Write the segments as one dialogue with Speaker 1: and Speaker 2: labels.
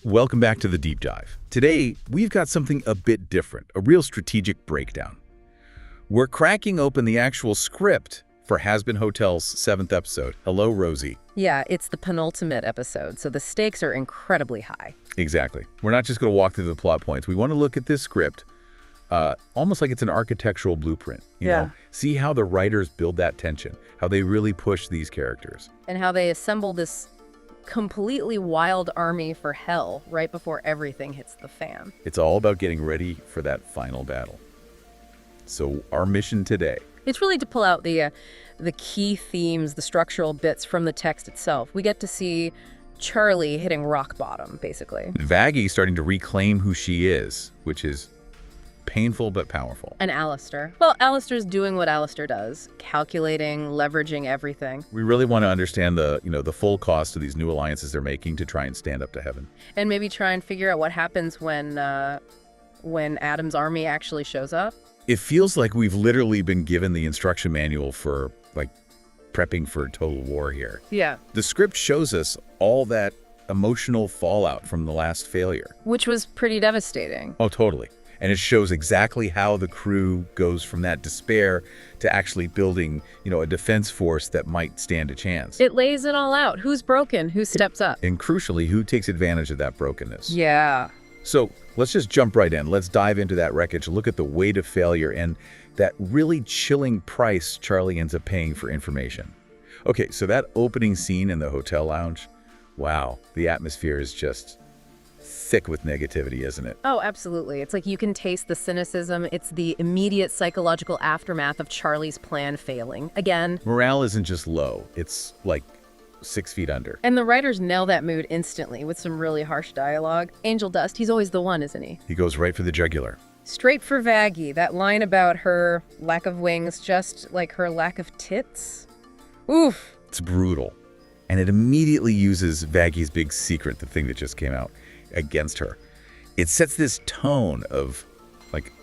Speaker 1: Welcome back to the Deep Dive. Today, we've got something a bit different, a real strategic breakdown. We're cracking open the actual script for Hazbin Hotel's 7th episode, Hello, Rosie.
Speaker 2: Yeah, it's the penultimate episode, so the stakes are incredibly high.
Speaker 1: Exactly. We're not just going to walk through the plot points. We want to look at this script almost like it's an architectural blueprint. You know? See how the writers build that tension, how they really push these characters.
Speaker 2: And how they assemble this completely wild army for hell right before everything hits the fan.
Speaker 1: It's all about getting ready for that final battle. So our mission today.
Speaker 2: It's really to pull out the key themes, the structural bits from the text itself. We get to see Charlie hitting rock bottom, basically.
Speaker 1: Vaggie starting to reclaim who she is, which is painful but powerful.
Speaker 2: And Alistair. Well, Alistair's doing what Alistair does, calculating, leveraging everything.
Speaker 1: We really want to understand the full cost of these new alliances they're making to try and stand up to heaven.
Speaker 2: And maybe try and figure out what happens when Adam's army actually shows up.
Speaker 1: It feels like we've literally been given the instruction manual for, prepping for total war here.
Speaker 2: Yeah.
Speaker 1: The script shows us all that emotional fallout from the last failure.
Speaker 2: Which was pretty devastating.
Speaker 1: Oh, totally. And it shows exactly how the crew goes from that despair to actually building, a defense force that might stand a chance.
Speaker 2: It lays it all out. Who's broken? Who steps up?
Speaker 1: And crucially, who takes advantage of that brokenness?
Speaker 2: Yeah.
Speaker 1: So let's just jump right in. Let's dive into that wreckage, look at the weight of failure and that really chilling price Charlie ends up paying for information. Okay, so that opening scene in the hotel lounge, wow, the atmosphere is just thick with negativity, isn't it?
Speaker 2: Oh, absolutely. It's like you can taste the cynicism. It's the immediate psychological aftermath of Charlie's plan failing. Again.
Speaker 1: Morale isn't just low. It's like 6 feet under.
Speaker 2: And the writers nail that mood instantly with some really harsh dialogue. Angel Dust, he's always the one, isn't he?
Speaker 1: He goes right for the jugular.
Speaker 2: Straight for Vaggie. That line about her lack of wings, just like her lack of tits. Oof.
Speaker 1: It's brutal. And it immediately uses Vaggie's big secret, the thing that just came out, against her. It sets this tone of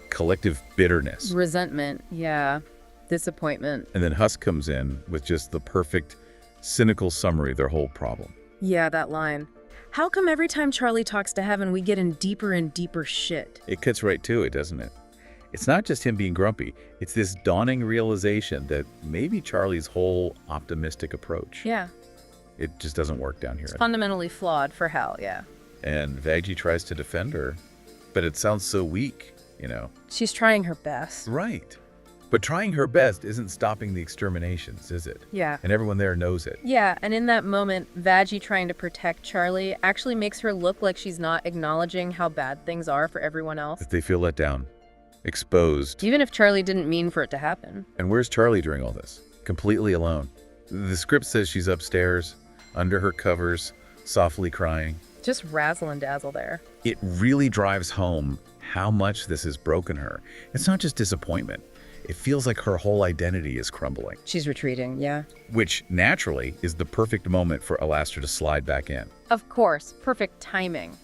Speaker 1: collective bitterness.
Speaker 2: Resentment, yeah. Disappointment.
Speaker 1: And then Husk comes in with just the perfect cynical summary of their whole problem.
Speaker 2: Yeah, that line. How come every time Charlie talks to heaven, we get in deeper and deeper shit?
Speaker 1: It cuts right to it, doesn't it? It's not just him being grumpy. It's this dawning realization that maybe Charlie's whole optimistic approach.
Speaker 2: Yeah.
Speaker 1: It just doesn't work down here.
Speaker 2: It's fundamentally flawed for hell, yeah.
Speaker 1: And Vaggie tries to defend her, but it sounds so weak,
Speaker 2: She's trying her best.
Speaker 1: Right. But trying her best isn't stopping the exterminations, is it?
Speaker 2: Yeah.
Speaker 1: And everyone there knows it.
Speaker 2: Yeah, and in that moment, Vaggie trying to protect Charlie actually makes her look like she's not acknowledging how bad things are for everyone else.
Speaker 1: That they feel let down, exposed.
Speaker 2: Even if Charlie didn't mean for it to happen.
Speaker 1: And where's Charlie during all this? Completely alone. The script says she's upstairs, under her covers, softly crying.
Speaker 2: Just razzle and dazzle there.
Speaker 1: It really drives home how much this has broken her. It's not just disappointment. It feels like her whole identity is crumbling.
Speaker 2: She's retreating, yeah.
Speaker 1: Which, naturally, is the perfect moment for Alastair to slide back in.
Speaker 2: Of course, perfect timing.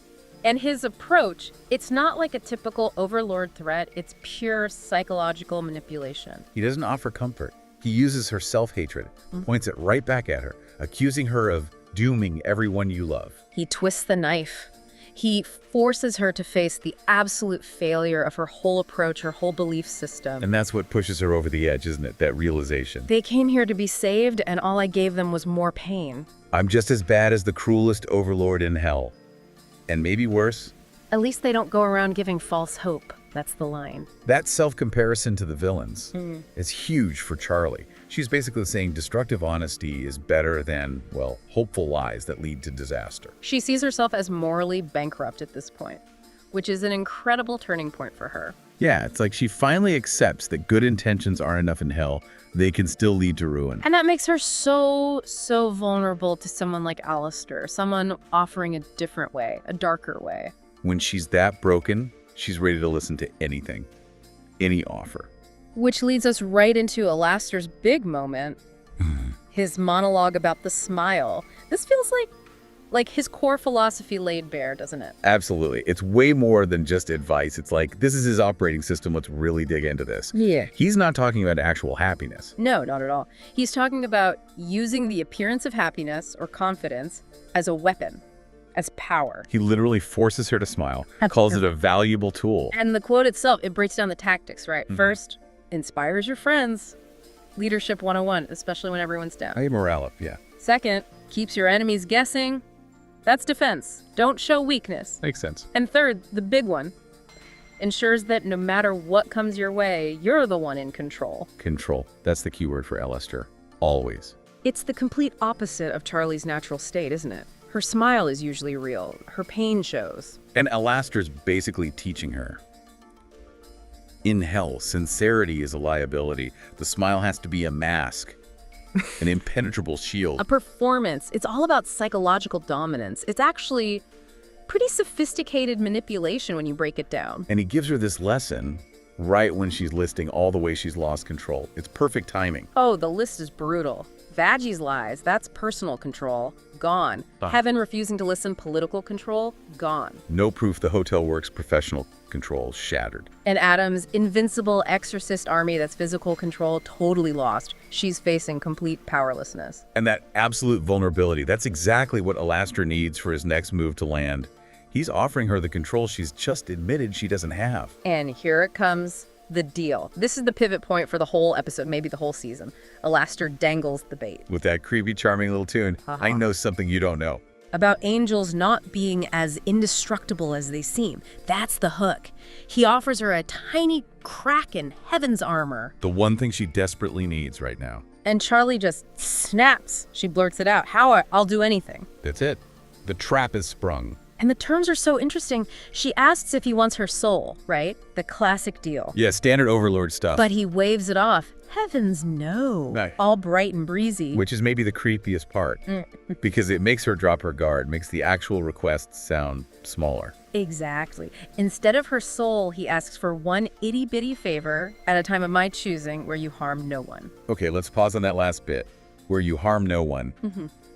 Speaker 2: And his approach, it's not like a typical overlord threat. It's pure psychological manipulation.
Speaker 1: He doesn't offer comfort. He uses her self-hatred, points it right back at her, accusing her of dooming everyone you love.
Speaker 2: He twists the knife. He forces her to face the absolute failure of her whole approach, her whole belief system.
Speaker 1: And that's what pushes her over the edge, isn't it? That realization.
Speaker 2: They came here to be saved, and all I gave them was more pain.
Speaker 1: I'm just as bad as the cruelest overlord in hell. And maybe worse.
Speaker 2: At least they don't go around giving false hope. That's the line.
Speaker 1: That self-comparison to the villains is huge for Charlie. She's basically saying destructive honesty is better than, hopeful lies that lead to disaster.
Speaker 2: She sees herself as morally bankrupt at this point, which is an incredible turning point for her.
Speaker 1: Yeah, it's like she finally accepts that good intentions aren't enough in hell. They can still lead to ruin.
Speaker 2: And that makes her so vulnerable to someone like Alistair, someone offering a different way, a darker way.
Speaker 1: When she's that broken, she's ready to listen to anything, any offer.
Speaker 2: Which leads us right into Alastair's big moment, his monologue about the smile. This feels like his core philosophy laid bare, doesn't it?
Speaker 1: Absolutely. It's way more than just advice. It's like, this is his operating system. Let's really dig into this.
Speaker 2: Yeah.
Speaker 1: He's not talking about actual happiness.
Speaker 2: No, not at all. He's talking about using the appearance of happiness or confidence as a weapon as power.
Speaker 1: He literally forces her to smile,
Speaker 2: That's
Speaker 1: calls it a valuable tool.
Speaker 2: And the quote itself, it breaks down the tactics, right? First, inspires your friends. Leadership 101, especially when everyone's down.
Speaker 1: Hey, morale up, yeah.
Speaker 2: Second, keeps your enemies guessing. That's defense. Don't show weakness.
Speaker 1: Makes sense.
Speaker 2: And third, the big one, ensures that no matter what comes your way, you're the one in control.
Speaker 1: Control. That's the key word for Alistair. Always.
Speaker 2: It's the complete opposite of Charlie's natural state, isn't it? Her smile is usually real. Her pain shows.
Speaker 1: And Alastair's basically teaching her. In hell, sincerity is a liability. The smile has to be a mask, an impenetrable shield.
Speaker 2: A performance. It's all about psychological dominance. It's actually pretty sophisticated manipulation when you break it down.
Speaker 1: And he gives her this lesson right when she's listing all the ways she's lost control. It's perfect timing.
Speaker 2: Oh, the list is brutal. Vagie's lies, that's personal control, gone.
Speaker 1: Ah.
Speaker 2: Heaven refusing to listen, political control, gone.
Speaker 1: No proof the hotel works, professional control shattered.
Speaker 2: And Adam's invincible exorcist army that's physical control, totally lost. She's facing complete powerlessness.
Speaker 1: And that absolute vulnerability, that's exactly what Alastair needs for his next move to land. He's offering her the control she's just admitted she doesn't have.
Speaker 2: And here it comes, the deal. This is the pivot point for the whole episode, maybe the whole season. Alastair dangles the bait.
Speaker 1: With that creepy, charming little tune, I know something you don't know.
Speaker 2: About angels not being as indestructible as they seem. That's the hook. He offers her a tiny crack in heaven's armor.
Speaker 1: The one thing she desperately needs right now.
Speaker 2: And Charlie just snaps. She blurts it out. I'll do anything.
Speaker 1: That's it. The trap is sprung.
Speaker 2: And the terms are so interesting. She asks if he wants her soul, right? The classic deal.
Speaker 1: Yeah, standard Overlord stuff.
Speaker 2: But he waves it off. Heavens no.
Speaker 1: No.
Speaker 2: All bright and breezy.
Speaker 1: Which is maybe the creepiest part. Because it makes her drop her guard, makes the actual request sound smaller.
Speaker 2: Exactly. Instead of her soul, he asks for one itty-bitty favor at a time of my choosing where you harm no one.
Speaker 1: Okay, let's pause on that last bit. Where you harm no one.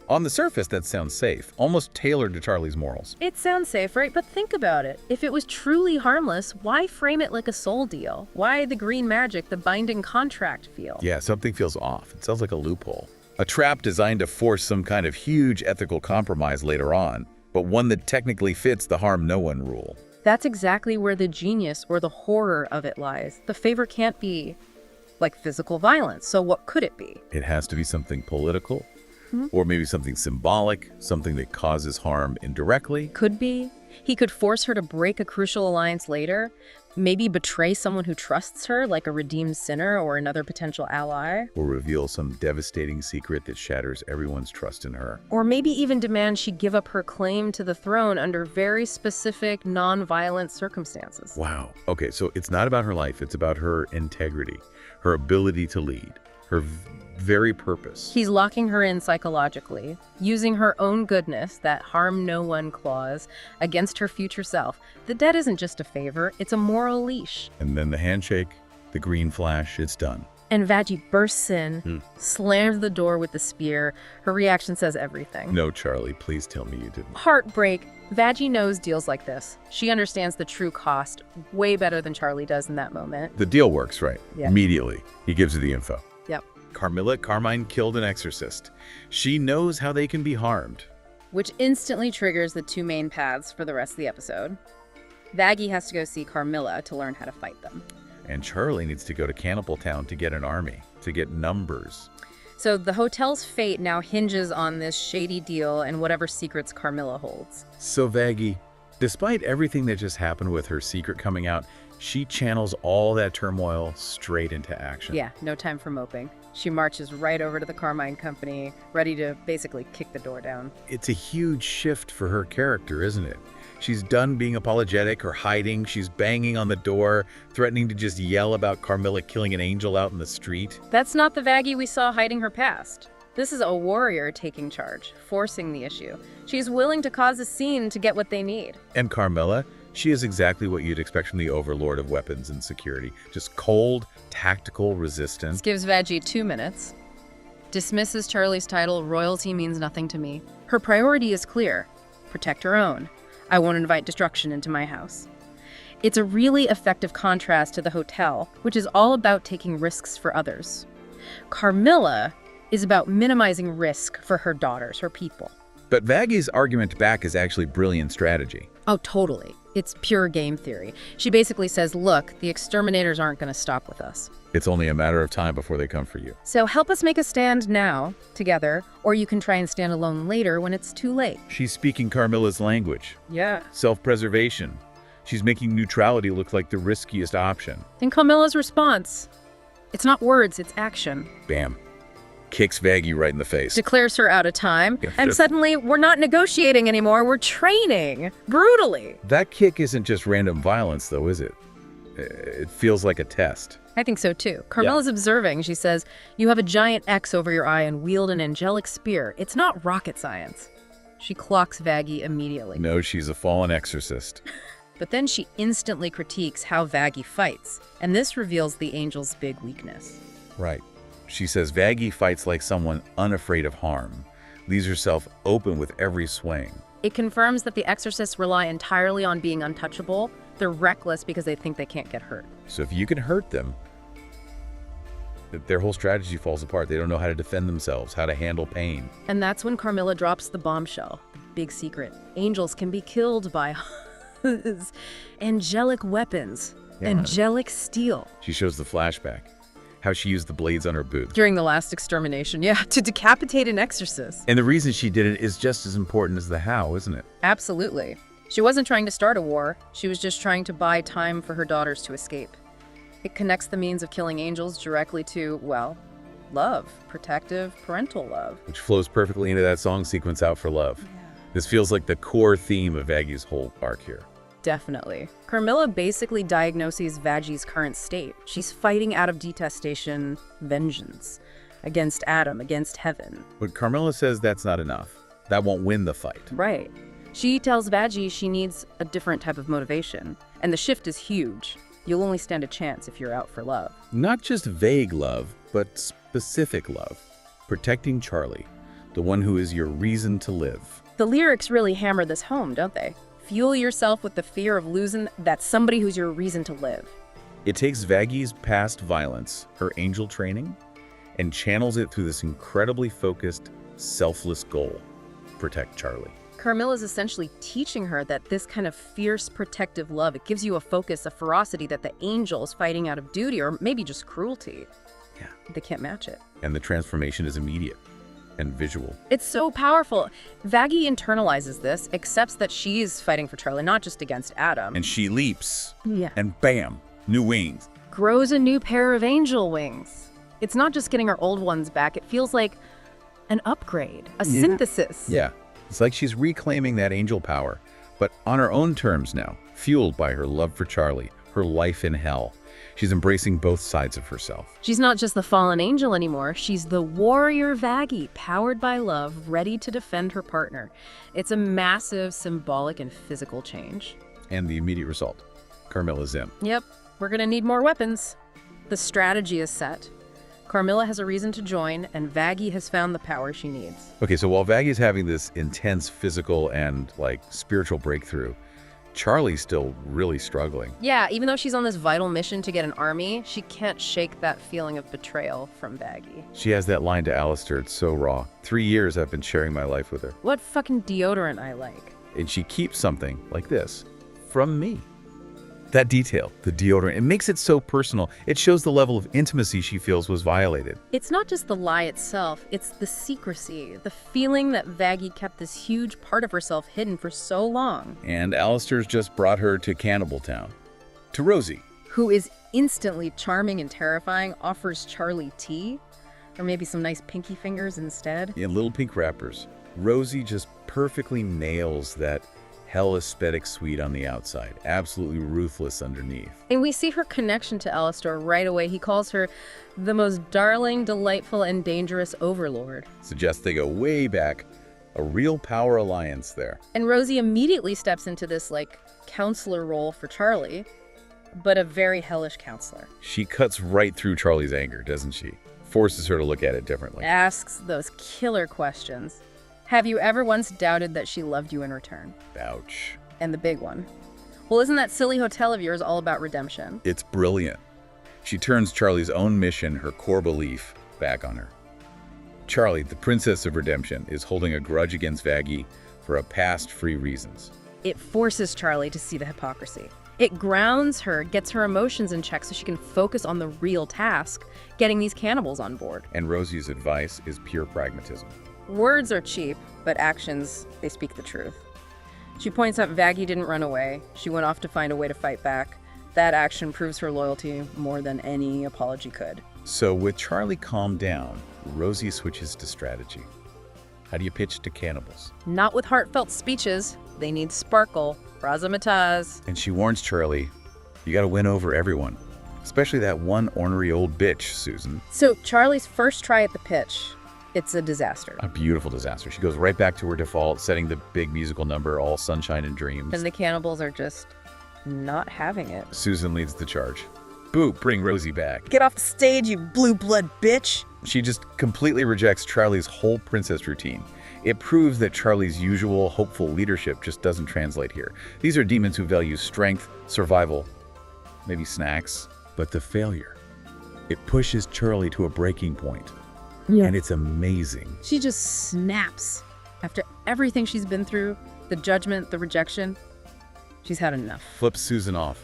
Speaker 1: On the surface, that sounds safe, almost tailored to Charlie's morals.
Speaker 2: It sounds safe, right? But think about it. If it was truly harmless, why frame it like a soul deal? Why the green magic, the binding contract feel?
Speaker 1: Yeah, something feels off. It sounds like a loophole. A trap designed to force some kind of huge ethical compromise later on, but one that technically fits the harm no one rule.
Speaker 2: That's exactly where the genius or the horror of it lies. The favor can't be like physical violence, so what could it be?
Speaker 1: It has to be something political, or maybe something symbolic, something that causes harm indirectly.
Speaker 2: Could be. He could force her to break a crucial alliance later, maybe betray someone who trusts her, like a redeemed sinner or another potential ally.
Speaker 1: Or reveal some devastating secret that shatters everyone's trust in her.
Speaker 2: Or maybe even demand she give up her claim to the throne under very specific, non-violent circumstances.
Speaker 1: Wow. Okay, so it's not about her life, it's about her integrity, her ability to lead, her very purpose.
Speaker 2: He's locking her in psychologically, using her own goodness, that harm no one clause, against her future self. The debt isn't just a favor, it's a moral leash.
Speaker 1: And then the handshake, the green flash, it's done.
Speaker 2: And Vaggie bursts in, slams the door with the spear. Her reaction says everything.
Speaker 1: No, Charlie, please tell me you didn't.
Speaker 2: Heartbreak. Vaggie knows deals like this. She understands the true cost way better than Charlie does in that moment.
Speaker 1: The deal works, right?
Speaker 2: Yeah.
Speaker 1: Immediately, he gives her the info.
Speaker 2: Yep.
Speaker 1: Carmine killed an exorcist. She knows how they can be harmed.
Speaker 2: Which instantly triggers the two main paths for the rest of the episode. Vaggie has to go see Carmilla to learn how to fight them.
Speaker 1: And Charlie needs to go to Cannibal Town to get an army, to get numbers.
Speaker 2: So the hotel's fate now hinges on this shady deal and whatever secrets Carmilla holds.
Speaker 1: So Vaggie, despite everything that just happened with her secret coming out, she channels all that turmoil straight into action.
Speaker 2: Yeah, no time for moping. She marches right over to the Carmine Company, ready to basically kick the door down.
Speaker 1: It's a huge shift for her character, isn't it? She's done being apologetic or hiding. She's banging on the door, threatening to just yell about Carmilla killing an angel out in the street.
Speaker 2: That's not the Vaggie we saw hiding her past. This is a warrior taking charge, forcing the issue. She's willing to cause a scene to get what they need.
Speaker 1: And Carmilla, she is exactly what you'd expect from the overlord of weapons and security. Just cold, tactical resistance.
Speaker 2: This gives Vaggie 2 minutes. Dismisses Charlie's title, royalty means nothing to me. Her priority is clear. Protect her own. I won't invite destruction into my house. It's a really effective contrast to the hotel, which is all about taking risks for others. Carmilla is about minimizing risk for her daughters, her people.
Speaker 1: But Vaggie's argument back is actually brilliant strategy.
Speaker 2: Oh, totally. It's pure game theory. She basically says, look, the exterminators aren't going to stop with us.
Speaker 1: It's only a matter of time before they come for you.
Speaker 2: So help us make a stand now, together, or you can try and stand alone later when it's too late.
Speaker 1: She's speaking Carmilla's language.
Speaker 2: Yeah.
Speaker 1: Self-preservation. She's making neutrality look like the riskiest option.
Speaker 2: And Carmilla's response, it's not words, it's action.
Speaker 1: Bam. Kicks Vaggie right in the face.
Speaker 2: Declares her out of time,
Speaker 1: Yeah,
Speaker 2: and
Speaker 1: just-
Speaker 2: suddenly we're not negotiating anymore, we're training. Brutally.
Speaker 1: That kick isn't just random violence, though, is it? It feels like a test.
Speaker 2: I think so too. Carmilla's observing. She says, you have a giant X over your eye and wield an angelic spear. It's not rocket science. She clocks Vaggie immediately.
Speaker 1: No, she's a fallen exorcist.
Speaker 2: But then she instantly critiques how Vaggie fights, and this reveals the angel's big weakness.
Speaker 1: Right. She says Vaggie fights like someone unafraid of harm, leaves herself open with every swing.
Speaker 2: It confirms that the exorcists rely entirely on being untouchable. They're reckless because they think they can't get hurt.
Speaker 1: So if you can hurt them, their whole strategy falls apart. They don't know how to defend themselves, how to handle pain.
Speaker 2: And that's when Carmilla drops the bombshell, the big secret. Angels can be killed by angelic weapons,
Speaker 1: Yeah.
Speaker 2: angelic steel.
Speaker 1: She shows the flashback, how she used the blades on her boots.
Speaker 2: During the last extermination, yeah, to decapitate an exorcist.
Speaker 1: And the reason she did it is just as important as the how, isn't it?
Speaker 2: Absolutely. She wasn't trying to start a war. She was just trying to buy time for her daughters to escape. It connects the means of killing angels directly to, well, love, protective, parental love.
Speaker 1: Which flows perfectly into that song sequence, Out for Love.
Speaker 2: Yeah.
Speaker 1: This feels like the core theme of Vaggie's whole arc here.
Speaker 2: Definitely. Carmilla basically diagnoses Vaggie's current state. She's fighting out of detestation, vengeance, against Adam, against heaven.
Speaker 1: But Carmilla says that's not enough. That won't win the fight.
Speaker 2: Right. She tells Vaggie she needs a different type of motivation, and the shift is huge. You'll only stand a chance if you're out for love.
Speaker 1: Not just vague love, but specific love. Protecting Charlie, the one who is your reason to live.
Speaker 2: The lyrics really hammer this home, don't they? Fuel yourself with the fear of losing that somebody who's your reason to live.
Speaker 1: It takes Vaggie's past violence, her angel training, and channels it through this incredibly focused, selfless goal: protect Charlie.
Speaker 2: Carmilla's essentially teaching her that this kind of fierce, protective love, it gives you a focus, a ferocity that the angels fighting out of duty or maybe just cruelty.
Speaker 1: Yeah.
Speaker 2: They can't match it.
Speaker 1: And the transformation is immediate and visual.
Speaker 2: It's so powerful. Vaggie internalizes this, accepts that she's fighting for Charlie, not just against Adam.
Speaker 1: And she leaps,
Speaker 2: yeah.
Speaker 1: and bam, new wings.
Speaker 2: Grows a new pair of angel wings. It's not just getting her old ones back. It feels like an upgrade, a synthesis.
Speaker 1: Yeah, it's like she's reclaiming that angel power, but on her own terms now, fueled by her love for Charlie, her life in hell. She's embracing both sides of herself.
Speaker 2: She's not just the fallen angel anymore. She's the warrior Vaggie, powered by love, ready to defend her partner. It's a massive symbolic and physical change.
Speaker 1: And the immediate result, Carmilla's in.
Speaker 2: Yep, we're gonna need more weapons. The strategy is set. Carmilla has a reason to join, and Vaggie has found the power she needs.
Speaker 1: Okay, so while Vaggie's having this intense physical and, spiritual breakthrough, Charlie's still really struggling.
Speaker 2: Yeah, even though she's on this vital mission to get an army, she can't shake that feeling of betrayal from Vaggie.
Speaker 1: She has that line to Alistair, it's so raw. 3 years I've been sharing my life with her.
Speaker 2: What fucking deodorant I like.
Speaker 1: And she keeps something like this from me. That detail, the deodorant, it makes it so personal. It shows the level of intimacy she feels was violated.
Speaker 2: It's not just the lie itself, it's the secrecy, the feeling that Vaggie kept this huge part of herself hidden for so long.
Speaker 1: And Alistair's just brought her to Cannibal Town. To Rosie.
Speaker 2: Who is instantly charming and terrifying, offers Charlie tea, or maybe some nice pinky fingers instead.
Speaker 1: In little pink wrappers. Rosie just perfectly nails that hell aesthetic sweet on the outside, absolutely ruthless underneath.
Speaker 2: And we see her connection to Alistair right away. He calls her the most darling, delightful, and dangerous overlord.
Speaker 1: Suggests they go way back, a real power alliance there.
Speaker 2: And Rosie immediately steps into this, counselor role for Charlie, but a very hellish counselor.
Speaker 1: She cuts right through Charlie's anger, doesn't she? Forces her to look at it differently.
Speaker 2: Asks those killer questions. Have you ever once doubted that she loved you in return?
Speaker 1: Ouch.
Speaker 2: And the big one. Well, isn't that silly hotel of yours all about redemption?
Speaker 1: It's brilliant. She turns Charlie's own mission, her core belief, back on her. Charlie, the Princess of Redemption, is holding a grudge against Vaggie for a past free reasons.
Speaker 2: It forces Charlie to see the hypocrisy. It grounds her, gets her emotions in check so she can focus on the real task, getting these cannibals on board.
Speaker 1: And Rosie's advice is pure pragmatism.
Speaker 2: Words are cheap, but actions, they speak the truth. She points out Vaggie didn't run away. She went off to find a way to fight back. That action proves her loyalty more than any apology could.
Speaker 1: So with Charlie calmed down, Rosie switches to strategy. How do you pitch to cannibals?
Speaker 2: Not with heartfelt speeches. They need sparkle, razzmatazz.
Speaker 1: And she warns Charlie, you gotta win over everyone, especially that one ornery old bitch, Susan.
Speaker 2: So Charlie's first try at the pitch, it's a disaster.
Speaker 1: A beautiful disaster. She goes right back to her default, setting the big musical number, All Sunshine and Dreams.
Speaker 2: And the cannibals are just not having it.
Speaker 1: Susan leads the charge. Boo, bring Rosie back.
Speaker 2: Get off the stage, you blue blood bitch.
Speaker 1: She just completely rejects Charlie's whole princess routine. It proves that Charlie's usual hopeful leadership just doesn't translate here. These are demons who value strength, survival, maybe snacks. But the failure, it pushes Charlie to a breaking point.
Speaker 2: Yeah.
Speaker 1: And it's amazing.
Speaker 2: She just snaps. After everything she's been through, the judgment, the rejection, she's had enough.
Speaker 1: Flips Susan off.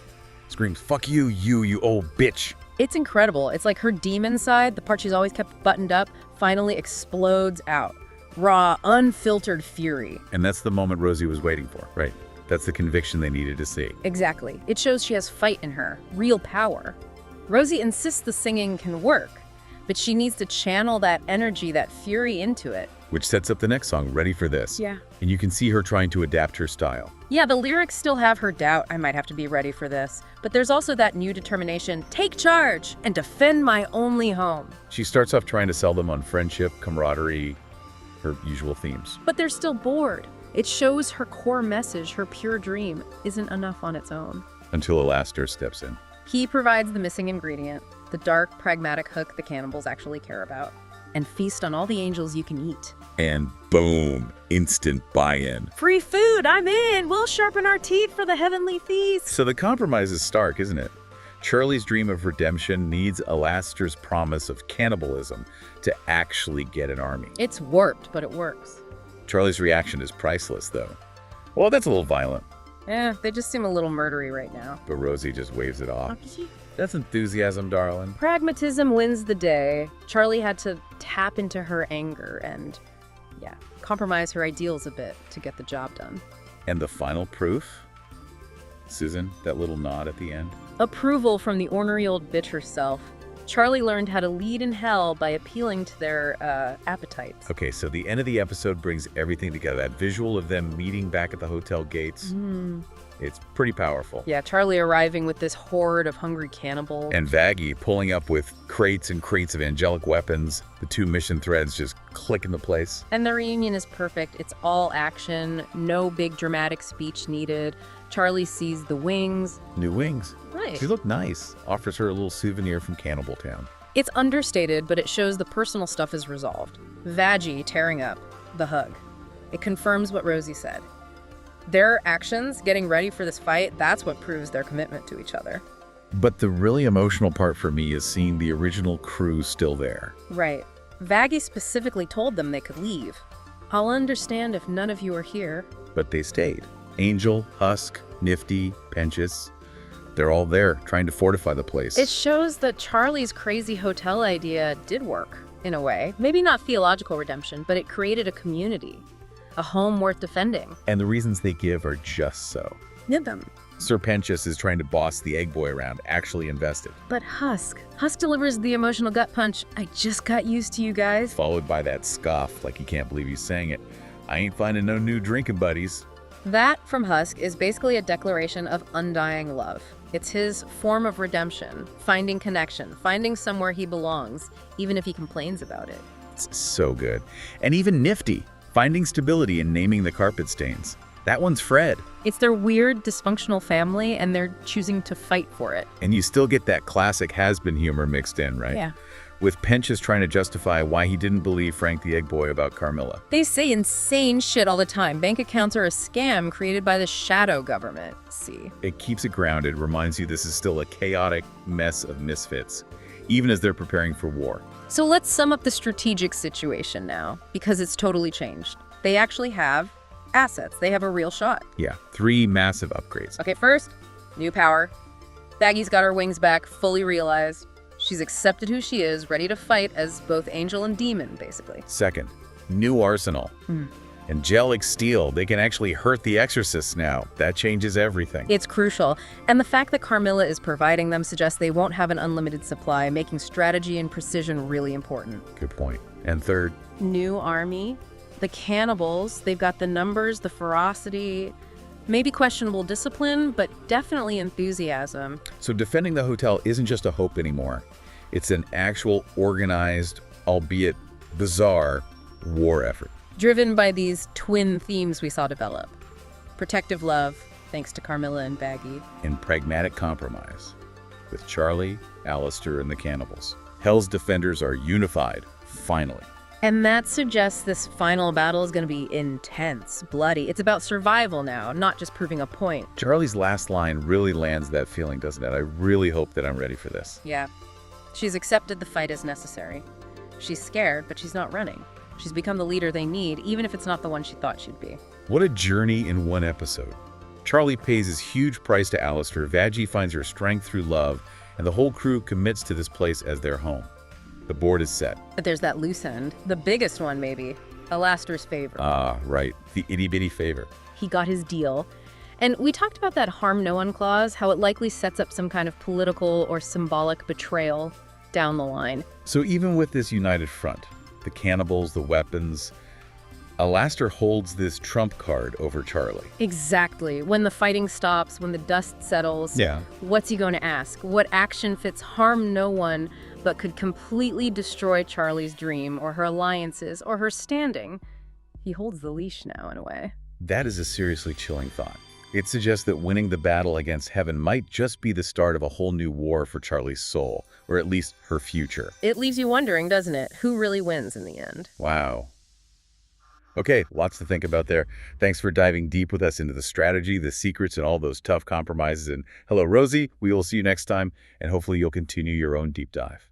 Speaker 1: Screams, fuck you, you old bitch.
Speaker 2: It's incredible. It's like her demon side, the part she's always kept buttoned up, finally explodes out. Raw, unfiltered fury.
Speaker 1: And that's the moment Rosie was waiting for, right? That's the conviction they needed to see.
Speaker 2: Exactly. It shows she has fight in her, real power. Rosie insists the singing can work, but she needs to channel that energy, that fury into it.
Speaker 1: Which sets up the next song, Ready for This.
Speaker 2: Yeah.
Speaker 1: And you can see her trying to adapt her style.
Speaker 2: Yeah, the lyrics still have her doubt, I might have to be ready for this. But there's also that new determination, take charge and defend my only home.
Speaker 1: She starts off trying to sell them on friendship, camaraderie, her usual themes.
Speaker 2: But they're still bored. It shows her core message, her pure dream, isn't enough on its own.
Speaker 1: Until Alastair steps in.
Speaker 2: He provides the missing ingredient, the dark, pragmatic hook the cannibals actually care about. And feast on all the angels you can eat.
Speaker 1: And boom, instant buy-in.
Speaker 2: Free food, I'm in! We'll sharpen our teeth for the heavenly feast!
Speaker 1: So the compromise is stark, isn't it? Charlie's dream of redemption needs Alastair's promise of cannibalism to actually get an army.
Speaker 2: It's warped, but it works.
Speaker 1: Charlie's reaction is priceless, though. Well, that's a little violent.
Speaker 2: They just seem a little murdery right now.
Speaker 1: But Rosie just waves it off. That's enthusiasm, darling.
Speaker 2: Pragmatism wins the day. Charlie had to tap into her anger and, compromise her ideals a bit to get the job done.
Speaker 1: And the final proof? Susan, that little nod at the end?
Speaker 2: Approval from the ornery old bitch herself. Charlie learned how to lead in hell by appealing to their appetites.
Speaker 1: Okay, so the end of the episode brings everything together. That visual of them meeting back at the hotel gates. It's pretty powerful.
Speaker 2: Yeah, Charlie arriving with this horde of hungry cannibals.
Speaker 1: And Vaggie pulling up with crates and crates of angelic weapons. The two mission threads just click into place.
Speaker 2: And the reunion is perfect. It's all action, no big dramatic speech needed. Charlie sees the wings.
Speaker 1: New wings.
Speaker 2: Right.
Speaker 1: They look nice. Offers her a little souvenir from Cannibal Town.
Speaker 2: It's understated, but it shows the personal stuff is resolved. Vaggie tearing up, the hug. It confirms what Rosie said. Their actions, getting ready for this fight, that's what proves their commitment to each other.
Speaker 1: But the really emotional part for me is seeing the original crew still there.
Speaker 2: Right. Vaggie specifically told them they could leave. I'll understand if none of you are here.
Speaker 1: But they stayed. Angel, Husk, Nifty, Penchus. They're all there, trying to fortify the place.
Speaker 2: It shows that Charlie's crazy hotel idea did work, in a way. Maybe not theological redemption, but it created a community. A home worth defending.
Speaker 1: And the reasons they give are just so.
Speaker 2: Them.
Speaker 1: Sir Penchus is trying to boss the egg boy around, actually invested.
Speaker 2: But Husk delivers the emotional gut punch. I just got used to you guys.
Speaker 1: Followed by that scoff, like he can't believe he's saying it. I ain't finding no new drinking buddies.
Speaker 2: That, from Husk, is basically a declaration of undying love. It's his form of redemption, finding connection, finding somewhere he belongs, even if he complains about it.
Speaker 1: It's so good. And even Nifty, finding stability in naming the carpet stains. That one's Fred.
Speaker 2: It's their weird, dysfunctional family, and they're choosing to fight for it.
Speaker 1: And you still get that classic Hazbin humor mixed in, right?
Speaker 2: Yeah.
Speaker 1: With Penchus trying to justify why he didn't believe Frank the Egg Boy about Carmilla.
Speaker 2: They say insane shit all the time. Bank accounts are a scam created by the shadow government. See?
Speaker 1: It keeps it grounded, reminds you this is still a chaotic mess of misfits, even as they're preparing for war.
Speaker 2: So let's sum up the strategic situation now, because it's totally changed. They actually have assets. They have a real shot.
Speaker 1: Yeah, 3 massive upgrades.
Speaker 2: Okay, first, new power. Baggy's got her wings back, fully realized. She's accepted who she is, ready to fight as both angel and demon, basically.
Speaker 1: Second, new arsenal. Angelic steel. They can actually hurt the exorcists now. That changes everything.
Speaker 2: It's crucial. And the fact that Carmilla is providing them suggests they won't have an unlimited supply, making strategy and precision really important.
Speaker 1: Good point. And third,
Speaker 2: New army. The cannibals, they've got the numbers, the ferocity, maybe questionable discipline, but definitely enthusiasm.
Speaker 1: so defending the hotel isn't just a hope anymore. It's an actual organized, albeit bizarre, war effort.
Speaker 2: Driven by these twin themes we saw develop. Protective love, thanks to Carmilla and Baggy.
Speaker 1: In pragmatic compromise with Charlie, Alistair, and the cannibals. Hell's defenders are unified, finally.
Speaker 2: And that suggests this final battle is going to be intense, bloody. It's about survival now, not just proving a point.
Speaker 1: Charlie's last line really lands that feeling, doesn't it? I really hope that I'm ready for this.
Speaker 2: Yeah. She's accepted the fight as necessary. She's scared, but she's not running. She's become the leader they need, even if it's not the one she thought she'd be.
Speaker 1: What a journey in one episode. Charlie pays his huge price to Alistair, Vaggie finds her strength through love, and the whole crew commits to this place as their home. The board is set.
Speaker 2: But there's that loose end, the biggest one maybe, Alastair's favor.
Speaker 1: Ah, right. The itty-bitty favor.
Speaker 2: He got his deal. And we talked about that harm no one clause, how it likely sets up some kind of political or symbolic betrayal down the line.
Speaker 1: So even with this united front, the cannibals, the weapons, Alastair holds this trump card over Charlie.
Speaker 2: Exactly. When the fighting stops, when the dust settles,
Speaker 1: Yeah.
Speaker 2: what's he going to ask? What action fits harm no one but could completely destroy Charlie's dream or her alliances or her standing? He holds the leash now, in a way.
Speaker 1: That is a seriously chilling thought. It suggests that winning the battle against heaven might just be the start of a whole new war for Charlie's soul, or at least her future.
Speaker 2: It leaves you wondering, doesn't it? Who really wins in the end?
Speaker 1: Wow. Okay, lots to think about there. Thanks for diving deep with us into the strategy, the secrets, and all those tough compromises. And hello, Rosie. We will see you next time, and hopefully you'll continue your own deep dive.